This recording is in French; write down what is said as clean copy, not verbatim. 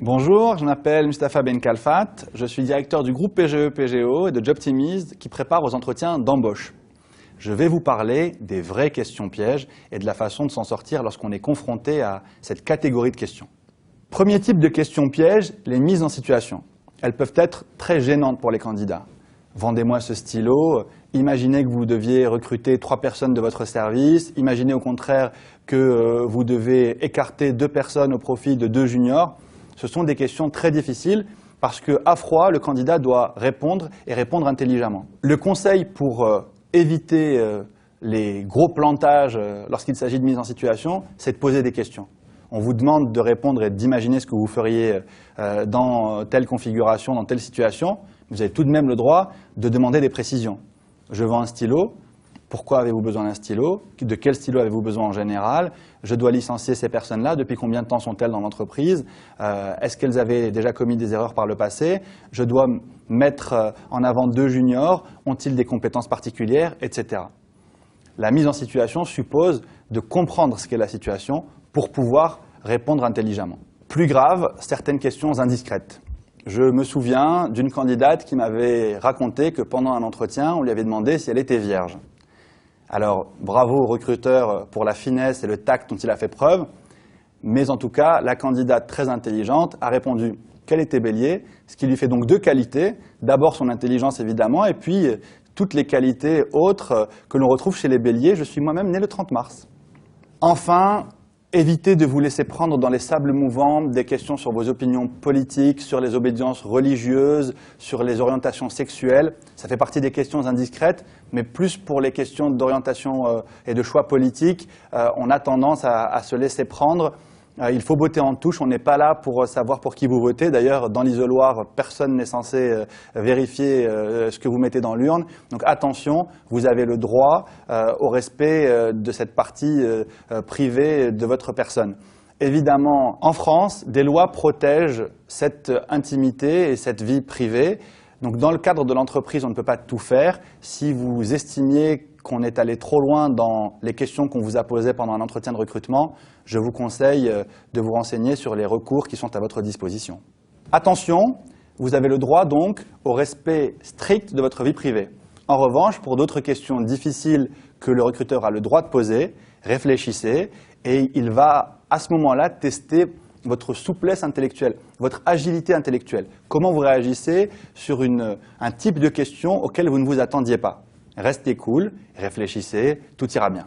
Bonjour, je m'appelle Mustapha Ben Kalfat, je suis directeur du groupe PGE-PGO et de Jobtimize qui prépare aux entretiens d'embauche. Je vais vous parler des vraies questions pièges et de la façon de s'en sortir lorsqu'on est confronté à cette catégorie de questions. Premier type de questions pièges, les mises en situation. Elles peuvent être très gênantes pour les candidats. Vendez-moi ce stylo, imaginez que vous deviez recruter 3 personnes de votre service, imaginez au contraire que vous devez écarter 2 personnes au profit de 2 juniors. Ce sont des questions très difficiles parce qu'à froid, le candidat doit répondre et répondre intelligemment. Le conseil pour éviter les gros plantages lorsqu'il s'agit de mise en situation, c'est de poser des questions. On vous demande de répondre et d'imaginer ce que vous feriez dans telle configuration, dans telle situation. Vous avez tout de même le droit de demander des précisions. Je vends un stylo. Pourquoi avez-vous besoin d'un stylo? De quel stylo avez-vous besoin en général? Je dois licencier ces personnes-là. Depuis combien de temps sont-elles dans l'entreprise? Est-ce qu'elles avaient déjà commis des erreurs par le passé? Je dois mettre en avant 2 juniors. Ont-ils des compétences particulières? Etc. La mise en situation suppose de comprendre ce qu'est la situation pour pouvoir répondre intelligemment. Plus grave, certaines questions indiscrètes. Je me souviens d'une candidate qui m'avait raconté que pendant un entretien, on lui avait demandé si elle était vierge. Alors, bravo au recruteur pour la finesse et le tact dont il a fait preuve, mais en tout cas, la candidate très intelligente a répondu qu'elle était bélier, ce qui lui fait donc 2 qualités. D'abord son intelligence évidemment, et puis toutes les qualités autres que l'on retrouve chez les béliers. Je suis moi-même né le 30 mars. Enfin, évitez de vous laisser prendre dans les sables mouvants des questions sur vos opinions politiques, sur les obédiences religieuses, sur les orientations sexuelles. Ça fait partie des questions indiscrètes, mais plus pour les questions d'orientation et de choix politiques, on a tendance à se laisser prendre. Il faut voter en touche, on n'est pas là pour savoir pour qui vous votez. D'ailleurs, dans l'isoloir, personne n'est censé vérifier ce que vous mettez dans l'urne. Donc attention, vous avez le droit au respect de cette partie privée de votre personne. Évidemment, en France, des lois protègent cette intimité et cette vie privée. Donc dans le cadre de l'entreprise, on ne peut pas tout faire. Si vous estimiez qu'on est allé trop loin dans les questions qu'on vous a posées pendant un entretien de recrutement, je vous conseille de vous renseigner sur les recours qui sont à votre disposition. Attention, vous avez le droit donc au respect strict de votre vie privée. En revanche, pour d'autres questions difficiles que le recruteur a le droit de poser, réfléchissez et il va à ce moment-là tester votre souplesse intellectuelle, votre agilité intellectuelle. Comment vous réagissez sur un type de question auquel vous ne vous attendiez pas. Restez cool, réfléchissez, tout ira bien.